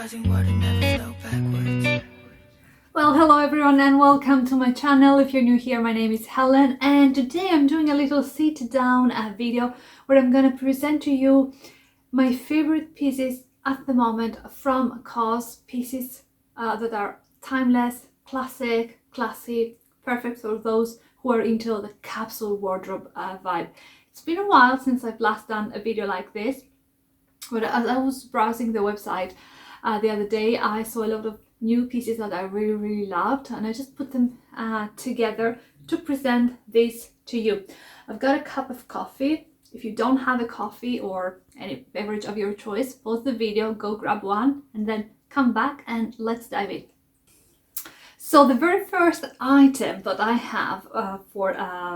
rising water never flow backwards. Well, hello everyone and welcome to my channel. If you're new here, my name is Helen and today I'm doing a little sit down video where I'm going to present to you my favorite pieces at the moment from COS, pieces that are timeless, classic, classy, perfect for those who are into the capsule wardrobe vibe. It's been a while since I've last done a video like this, but as I was browsing the website the other day, I saw a lot of new pieces that I really loved, and I just put them together to present this to you. I've got a cup of coffee. If you don't have a coffee or any beverage of your choice, pause the video, go grab one, and then come back and let's dive in. So the very first item that I have for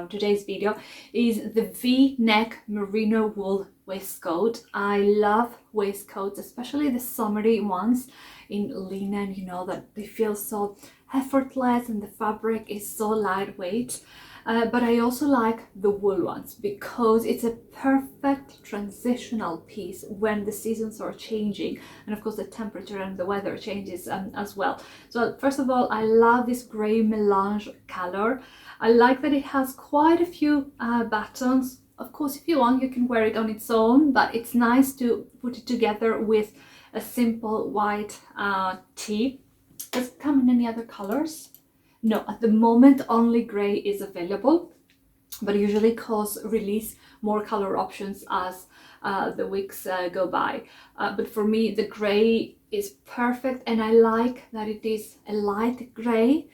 today's video is the V-neck merino wool waistcoat. I love waistcoats, especially the summery ones in linen, you know, that they feel so effortless and the fabric is so lightweight. But I also like the wool ones because it's a perfect transitional piece when the seasons are changing, and of course the temperature and the weather changes as well. So first of all, I love this grey melange color. I like that it has quite a few buttons. Of course, if you want, you can wear it on its own, but it's nice to put it together with a simple white tee. Does it come in any other colors? No, at the moment only grey is available, but usually COS release more color options as the weeks go by. But for me, the grey is perfect, and I like that it is a light grey,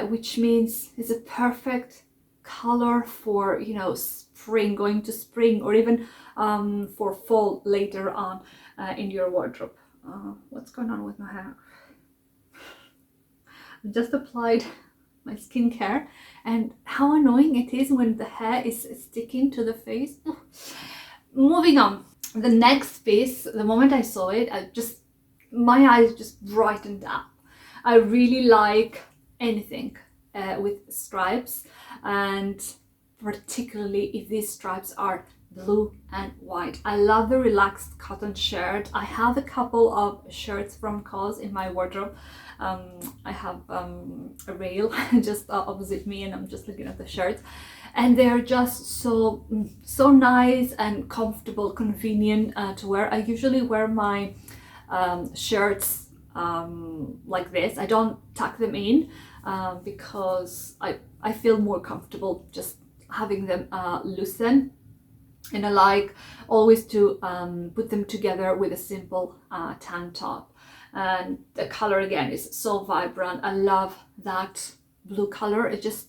which means it's a perfect color for, you know, spring, going to spring, or even for fall later on in your wardrobe. What's going on with my hair? I just applied my skincare, and how annoying it is when the hair is sticking to the face. Moving on, the next piece, the moment I saw it, my eyes just brightened up. I really like anything with stripes, and particularly if these stripes are blue and white. I love the relaxed cotton shirt. I have a couple of shirts from COS in my wardrobe. I have a rail just opposite me, and I'm just looking at the shirts, and they're just so nice and comfortable, convenient to wear. I usually wear my shirts like this. I don't tuck them in because I feel more comfortable just having them loosen. And I like always to put them together with a simple tank top. And the color again is so vibrant. I love that blue color. It just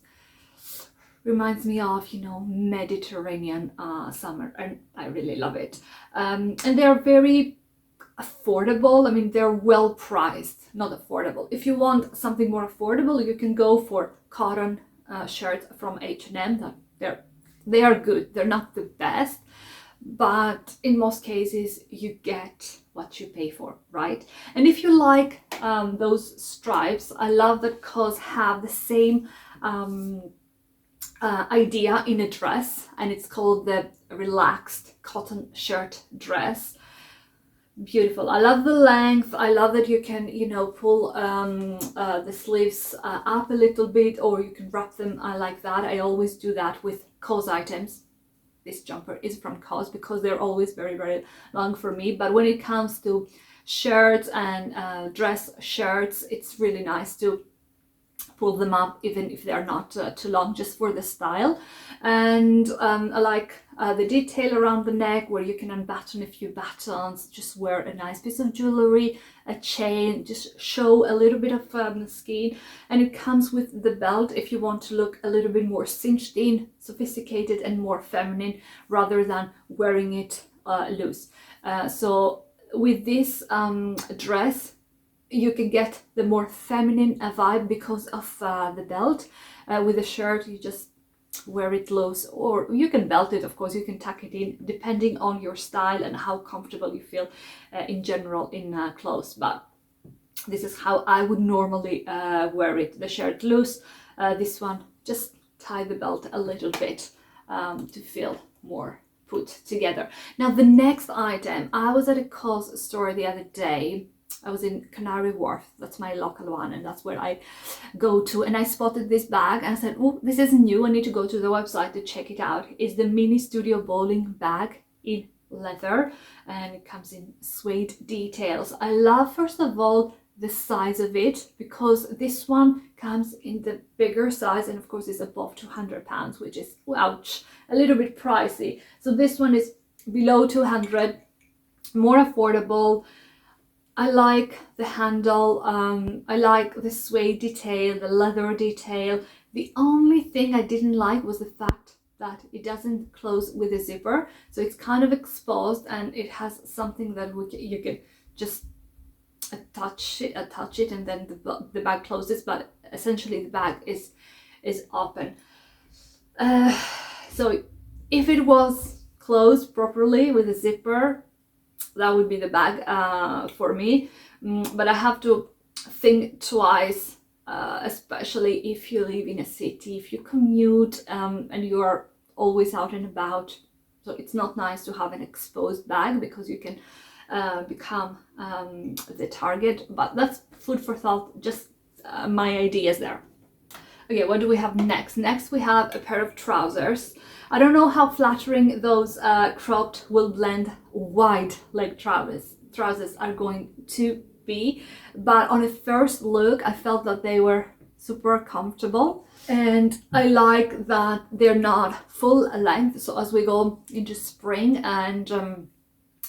reminds me of, you know, Mediterranean summer, and I really love it. And they're very affordable. I mean, they're well priced, not affordable. If you want something more affordable, you can go for cotton shirts from H&M. They are good. They're not the best, but in most cases you get what you pay for, right? And if you like those stripes, I love that COS have the same idea in a dress, and it's called the relaxed cotton shirt dress. Beautiful. I love the length. I love that you can, you know, pull the sleeves up a little bit, or you can wrap them like that. I always do that with COS items. This jumper is from COS because they're always very long for me. But when it comes to shirts and dress shirts, it's really nice to pull them up even if they're not too long, just for the style. And I like the detail around the neck where you can unbutton a few buttons, just wear a nice piece of jewelry, a chain, just show a little bit of skin. And it comes with the belt if you want to look a little bit more cinched in, sophisticated and more feminine, rather than wearing it loose. So with this dress, you can get the more feminine vibe because of the belt. With the shirt, you just wear it loose, or you can belt it, of course, you can tuck it in depending on your style and how comfortable you feel in general in clothes. But this is how I would normally wear it. The shirt loose, this one just tie the belt a little bit to feel more put together. Now the next item, I was at a COS store the other day, I was in Canary Wharf, that's my local one, and that's where I go to. And I spotted this bag and I said, oh, this is new, I need to go to the website to check it out. It's the Mini Studio Bowling bag in leather, and it comes in suede details. I love, first of all, the size of it, because this one comes in the bigger size, and of course it's above £200, which is, ouch, a little bit pricey. So this one is below 200, more affordable. I like the handle, I like the suede detail, the leather detail. The only thing I didn't like was the fact that it doesn't close with a zipper, so it's kind of exposed, and it has something that you can just attach it, and then the bag closes, but essentially the bag is open. So if it was closed properly with a zipper, that would be the bag for me. But I have to think twice, especially if you live in a city, if you commute, and you are always out and about. So it's not nice to have an exposed bag, because you can become the target. But that's food for thought, just my ideas there. Okay, what do we have next? Next we have a pair of trousers. I don't know how flattering those cropped will blend wide leg trousers are going to be, but on a first look I felt that they were super comfortable, and I like that they're not full length. So as we go into spring, and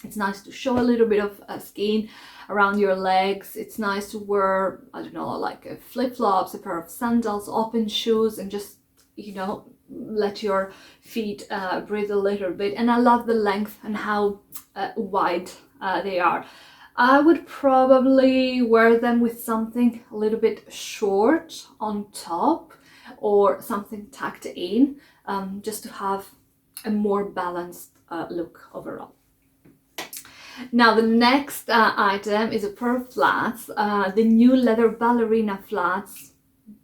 it's nice to show a little bit of skin around your legs. It's nice to wear, I don't know, like flip-flops, a pair of sandals, open shoes, and just, you know, let your feet breathe a little bit. And I love the length and how wide they are. I would probably wear them with something a little bit short on top, or something tucked in, just to have a more balanced look overall. Now the next item is a pair of flats, the new leather Ballerina Flats.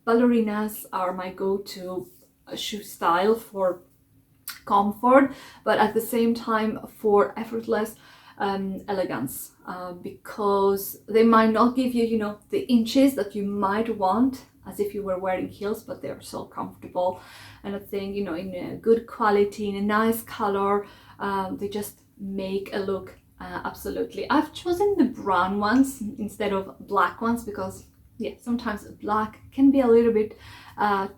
Ballerinas are my go-to shoe style for comfort, but at the same time for effortless elegance, because they might not give you, you know, the inches that you might want as if you were wearing heels, but they're so comfortable. And I think, you know, in a good quality, in a nice color, they just make a look. Absolutely. I've chosen the brown ones instead of black ones, because yeah, sometimes black can be a little bit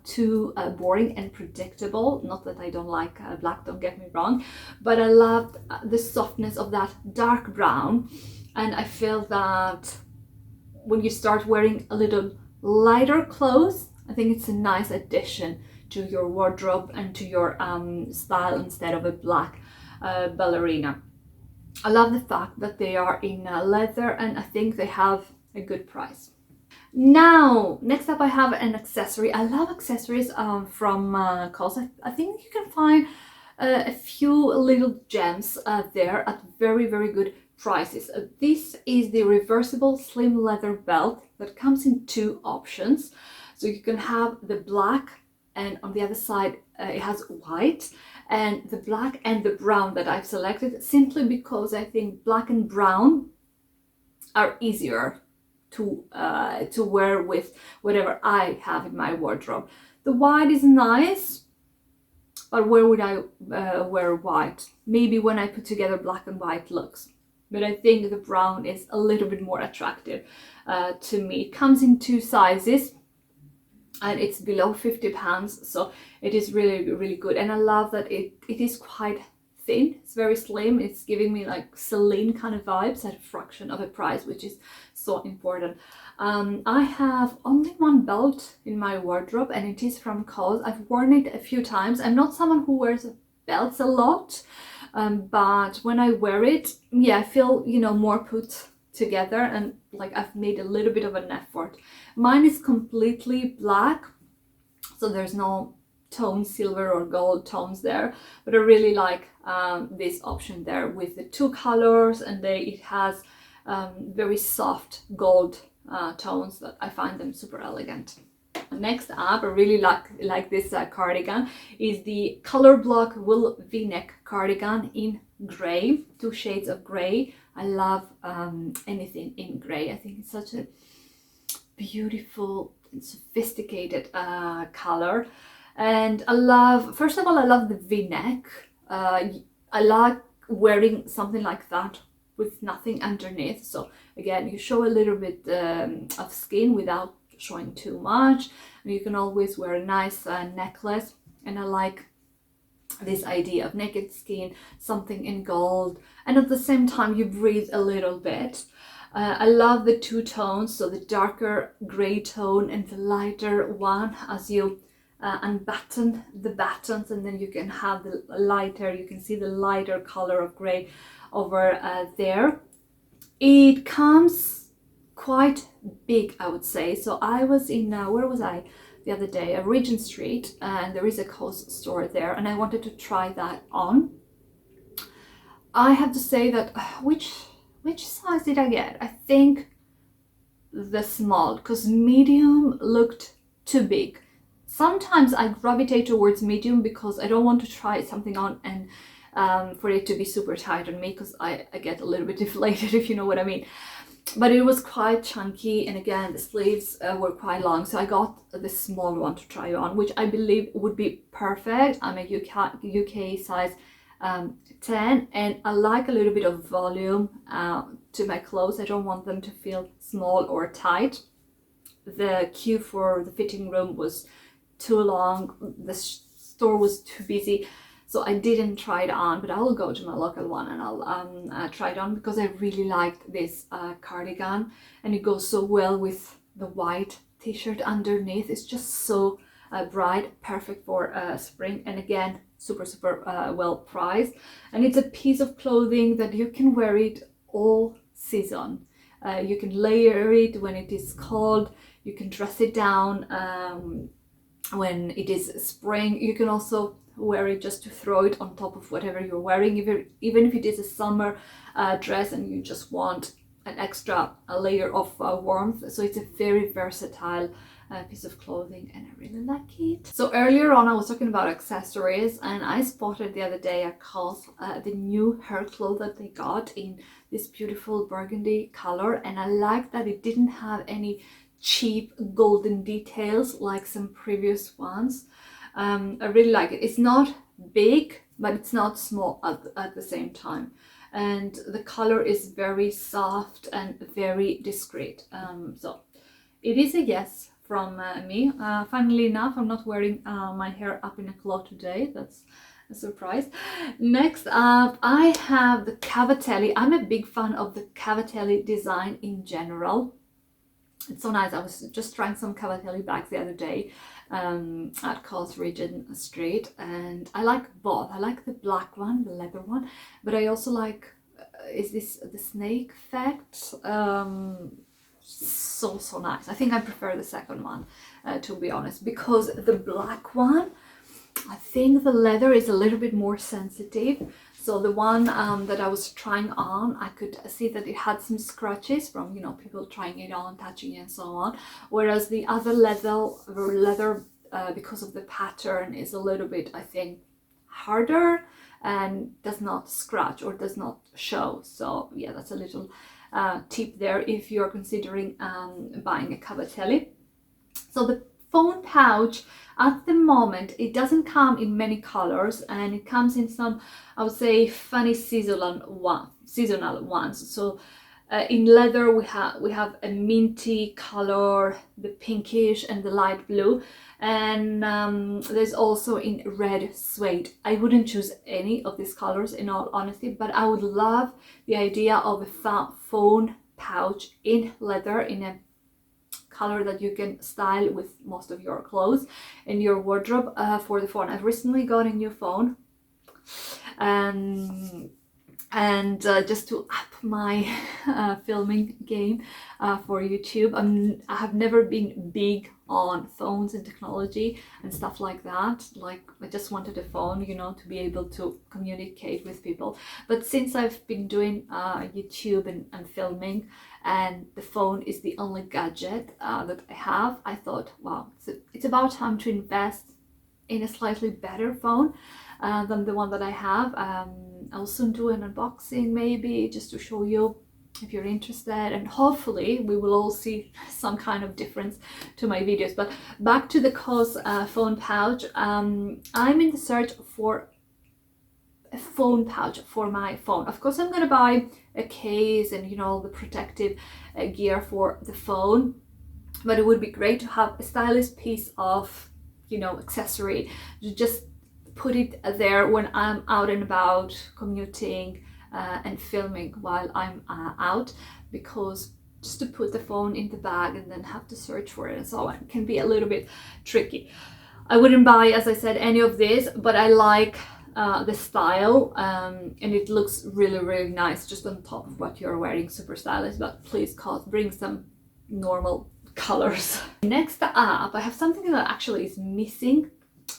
too boring and predictable. Not that I don't like black, don't get me wrong, but I love the softness of that dark brown, and I feel that when you start wearing a little lighter clothes, I think it's a nice addition to your wardrobe and to your style, instead of a black ballerina. I love the fact that they are in leather, and I think they have a good price. Now, next up I have an accessory. I love accessories from COS. I think you can find a few little gems there at very, very good prices. This is the reversible slim leather belt that comes in two options. So you can have the black, and on the other side it has white, and the black and the brown that I've selected simply because I think black and brown are easier to wear with whatever I have in my wardrobe. The white is nice, but where would I wear white? Maybe when I put together black and white looks. But I think the brown is a little bit more attractive to me. It comes in two sizes, and it's below £50, so it is really, really good. And I love that it is quite thin. It's very slim. It's giving me like Celine kind of vibes at a fraction of a price, which is so important. I have only one belt in my wardrobe, and it is from COS. I've worn it a few times. I'm not someone who wears belts a lot, but when I wear it, yeah, I feel, you know, more put together, and like I've made a little bit of an effort. Mine is completely black, so there's no tone silver or gold tones there, but I really like this option there with the two colors, and it has very soft gold tones that I find them super elegant. Next up, I really like this cardigan. Is the color block wool v-neck cardigan in gray, two shades of gray. I love anything in grey. I think it's such a beautiful and sophisticated color. And I love, first of all, I love the v-neck. I like wearing something like that with nothing underneath, so again you show a little bit of skin without showing too much, and you can always wear a nice necklace. And I like this idea of naked skin, something in gold, and at the same time you breathe a little bit. I love the two tones, so the darker gray tone and the lighter one, as you unbutton the buttons, and then you can have the lighter, you can see the lighter color of gray over there. It comes quite big, I would say. So I was in where was I the other day? Regent Street, and there is a COS store there, and I wanted to try that on. I have to say that which size did I get? I think the small, because medium looked too big. Sometimes I gravitate towards medium because I don't want to try something on and for it to be super tight on me, because I get a little bit deflated, if you know what I mean. But it was quite chunky, and again the sleeves were quite long, so I got the small one to try on, which I believe would be perfect. I'm a UK size 10, and I like a little bit of volume to my clothes. I don't want them to feel small or tight. The queue for the fitting room was too long, the store was too busy, so I didn't try it on, but I will go to my local one and I'll try it on, because I really liked this cardigan, and it goes so well with the white t-shirt underneath. It's just so bright, perfect for spring, and again super well priced. And it's a piece of clothing that you can wear it all season. You can layer it when it is cold, you can dress it down when it is spring. You can also wear it just to throw it on top of whatever you're wearing, even if it is a summer dress and you just want an extra layer of warmth. So it's a very versatile piece of clothing, and I really like it. So earlier on I was talking about accessories, and I spotted the other day at COS the new hair cloth that they got in this beautiful burgundy color, and I like that it didn't have any cheap golden details like some previous ones. I really like it. It's not big, but it's not small at the same time, and the color is very soft and very discreet. So it is a yes from me. Funnily enough, I'm not wearing my hair up in a claw today. That's a surprise. Next up, I have the Cavatelli. I'm a big fan of the Cavatelli design in general. It's so nice. I was just trying some Cavatelli bags the other day at COS Regent Street, and I like both. I like the black one, the leather one, but I also like is this the snake effect? So nice. I think I prefer the second one, to be honest, because the black one, I think the leather is a little bit more sensitive. So the one that I was trying on, I could see that it had some scratches from, you know, people trying it on, touching it and so on. Whereas the other leather because of the pattern, is a little bit, I think, harder and does not scratch or does not show. So yeah, that's a little tip there if you're considering buying a Cavatelli. So the phone pouch, at the moment, it doesn't come in many colors, and it comes in some, I would say, funny seasonal ones. So in leather we have a minty color, the pinkish and the light blue, and there's also in red suede. I wouldn't choose any of these colors in all honesty, but I would love the idea of a phone pouch in leather, in a color that you can style with most of your clothes in your wardrobe for the phone. I've recently got a new phone, and just to up my filming game for YouTube. I have never been big on phones and technology and stuff like that. Like, I just wanted a phone, you know, to be able to communicate with people. But since I've been doing YouTube and filming, and the phone is the only gadget that I have, I thought, wow, it's about time to invest in a slightly better phone than the one that I have. I'll soon do an unboxing maybe just to show you if you're interested, and hopefully we will all see some kind of difference to my videos. But back to the COS phone pouch. I'm in the search for a phone pouch for my phone. Of course I'm gonna buy a case and, you know, all the protective gear for the phone, but it would be great to have a stylish piece of, you know, accessory to just put it there when I'm out and about commuting and filming while I'm out, because just to put the phone in the bag and then have to search for it and so on can be a little bit tricky. I wouldn't buy, as I said, any of this, but I like the style, and it looks really, really nice just on top of what you're wearing. Super stylish, but please COS, bring some normal colors. Next up, I have something that actually is missing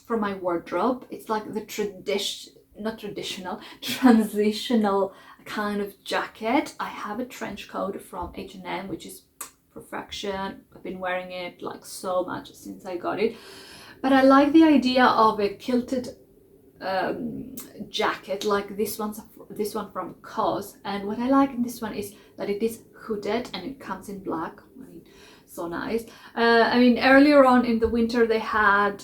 from my wardrobe. It's like the transitional kind of jacket. I have a trench coat from H&M, which is perfection. I've been wearing it like so much since I got it, but I like the idea of a quilted jacket like this one from COS. And what I like in this one is that it is hooded and it comes in black. I mean, so nice. I mean, earlier on in the winter they had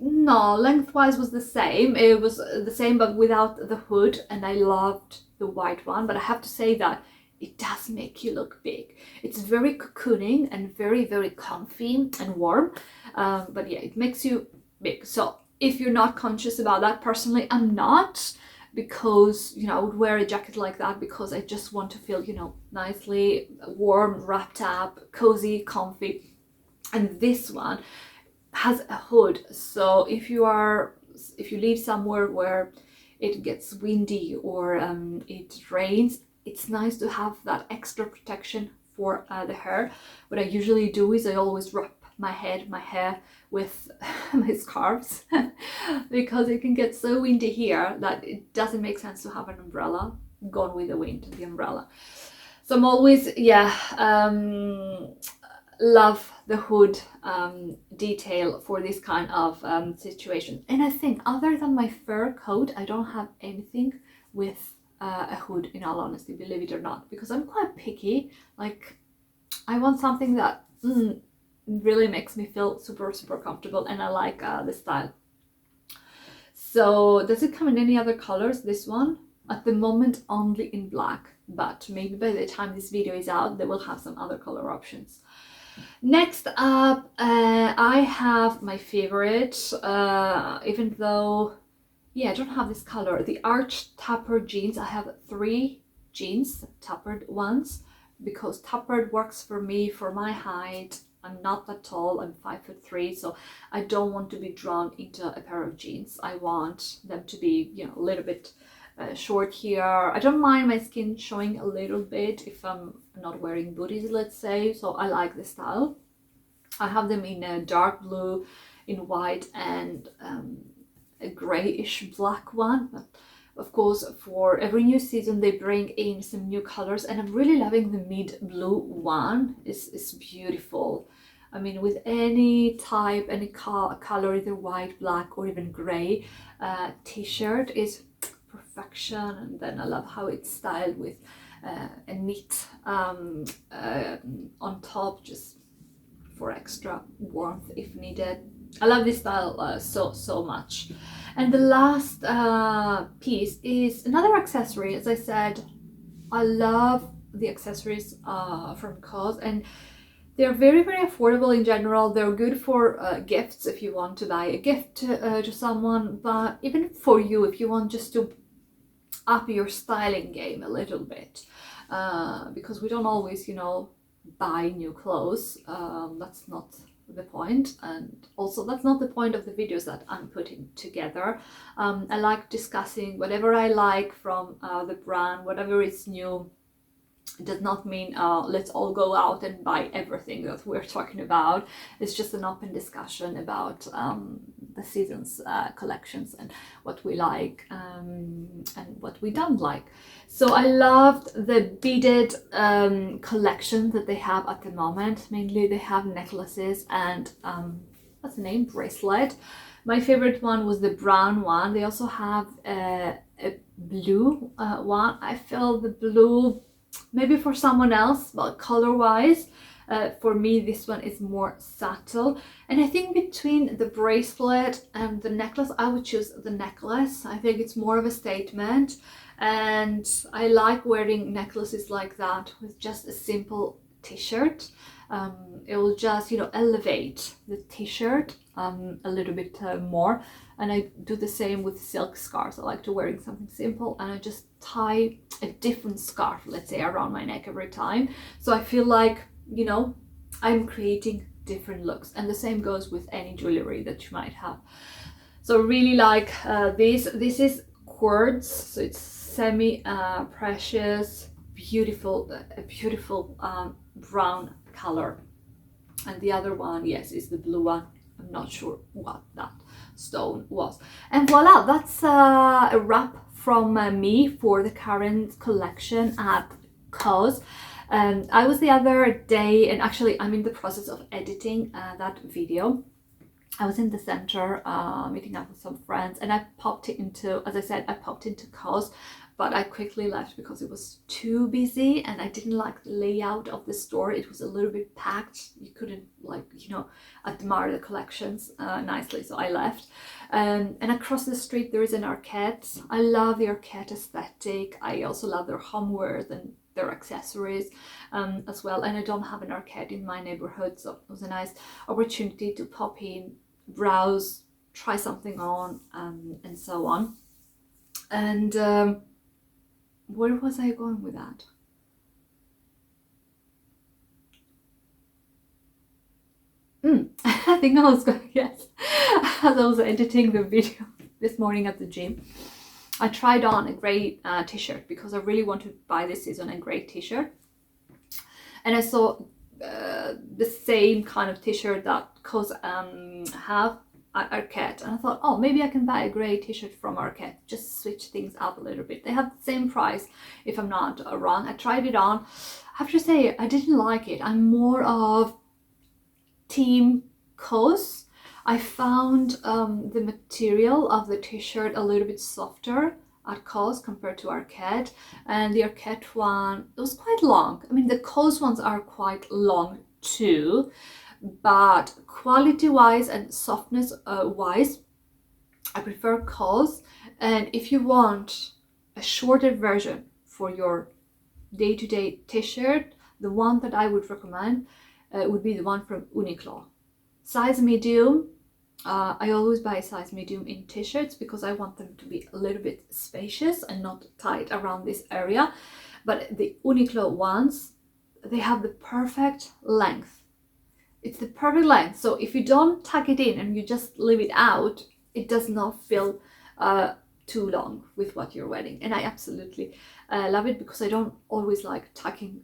lengthwise was the same. It was the same but without the hood, and I loved the white one. But I have to say that it does make you look big. It's very cocooning and very, very comfy and warm, but yeah, it makes you big. So if you're not conscious about that, personally I'm not, because, you know, I would wear a jacket like that because I just want to feel, you know, nicely warm, wrapped up, cozy, comfy. And this one has a hood, so if you live somewhere where it gets windy or it rains, it's nice to have that extra protection for the hair. What I usually do is I always wrap my hair with my scarves because it can get so windy here that it doesn't make sense to have an umbrella. Gone with the wind, the umbrella. So I'm always, love the hood detail for this kind of situation. And I think other than my fur coat, I don't have anything with a hood, in all honesty, believe it or not, because I'm quite picky. Like, I want something that really makes me feel super, super comfortable, and I like the style. So does it come in any other colors? This one at the moment only in black, but maybe by the time this video is out they will have some other color options. Next up, I have my favorite, even though, yeah, I don't have this color, the arched tapered jeans. I have 3 jeans, tapered ones, because tapered works for me, for my height. I'm not that tall, I'm 5'3", so I don't want to be drawn into a pair of jeans. I want them to be, you know, a little bit short here. I don't mind my skin showing a little bit if I'm not wearing booties, let's say, so I like the style. I have them in a dark blue, in white, and a grayish black one. But of course, for every new season they bring in some new colors, and I'm really loving the mid blue one. It's beautiful. I mean, with any type, any color, either white, black, or even gray t-shirt is perfection. And then I love how it's styled with a knit on top, just for extra warmth if needed. I love this style so much. And the last piece is another accessory. As I said, I love the accessories from COS, and they're very, very affordable in general. They're good for gifts if you want to buy a gift to someone, but even for you if you want just to up your styling game a little bit, because we don't always, you know, buy new clothes. That's not the point, and also that's not the point of the videos that I'm putting together. I like discussing whatever I like from the brand, whatever is new. It does not mean let's all go out and buy everything that we're talking about. It's just an open discussion about the season's collections and what we like and what we don't like. So I loved the beaded collection that they have at the moment. Mainly they have necklaces and what's the name, bracelet. My favorite one was the brown one. They also have a blue one. I feel the blue maybe for someone else, but color wise, for me this one is more subtle. And I think between the bracelet and the necklace, I would choose the necklace. I think it's more of a statement, and I like wearing necklaces like that with just a simple t-shirt. It will just, you know, elevate the t-shirt a little bit more. And I do the same with silk scarves. I like to wearing something simple, and I just tie a different scarf, let's say, around my neck every time. So I feel like, you know, I'm creating different looks, and the same goes with any jewelry that you might have. So really like this. This is quartz, so it's semi precious, beautiful, a beautiful brown color. And the other one, yes, is the blue one. I'm not sure what that stone was. And voila, that's a wrap from me for the current collection at COS. I was the other day, and actually I'm in the process of editing that video. I was in the center meeting up with some friends, and I popped into, as I said, I popped into COS, but I quickly left because it was too busy and I didn't like the layout of the store. It was a little bit packed. You couldn't, like, you know, admire the collections nicely, so I left. And across the street there is an Arket. I love the Arket aesthetic. I also love their homewares and their accessories as well. And I don't have an Arket in my neighborhood, so it was a nice opportunity to pop in, browse, try something on, and so on. And where was I going with that? I think I was going, yes, as I was editing the video this morning at the gym, I tried on a grey t-shirt because I really want to buy this season a grey t-shirt, and I saw the same kind of t-shirt that COS have at Arket, and I thought, oh, maybe I can buy a grey t-shirt from Arket, just switch things up a little bit. They have the same price, if I'm not wrong. I tried it on. I have to say, I didn't like it. I'm more of team COS. I found the material of the t-shirt a little bit softer at COS compared to Arket, and the Arket one, it was quite long. I mean, the COS ones are quite long too, but quality wise and softness wise, I prefer COS. And if you want a shorter version for your day-to-day t-shirt, the one that I would recommend would be the one from Uniqlo. Size medium. I always buy a size medium in t-shirts because I want them to be a little bit spacious and not tight around this area. But the Uniqlo ones, they have the perfect length. It's the perfect length. So if you don't tuck it in and you just leave it out, it does not feel too long with what you're wearing. And I absolutely love it because I don't always like tucking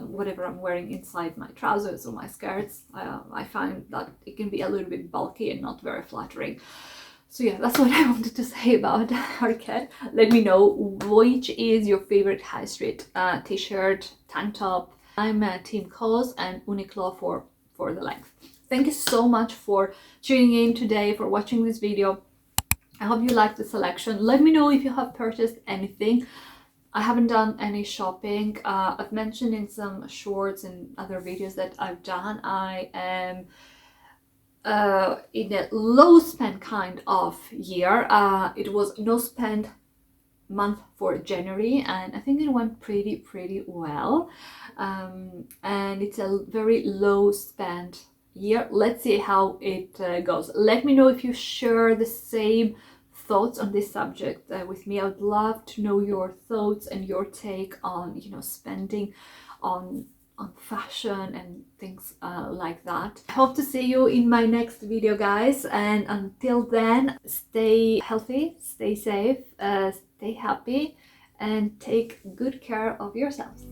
whatever I'm wearing inside my trousers or my skirts. I find that it can be a little bit bulky and not very flattering. So yeah, that's what I wanted to say about Arket. Let me know which is your favorite high street t-shirt, tank top. I'm Team COS and Uniqlo for the length. Thank you so much for tuning in today, for watching this video. I hope you liked the selection. Let me know if you have purchased anything. I haven't done any shopping. I've mentioned in some shorts and other videos that I've done, I am in a low spend kind of year. It was no spend month for January, and I think it went pretty well, and it's a very low spend year. Let's see how it goes. Let me know if you share the same thoughts on this subject with me. I would love to know your thoughts and your take on, you know, spending on fashion and things like that. I hope to see you in my next video, guys, and until then, stay healthy, stay safe, stay happy, and take good care of yourselves.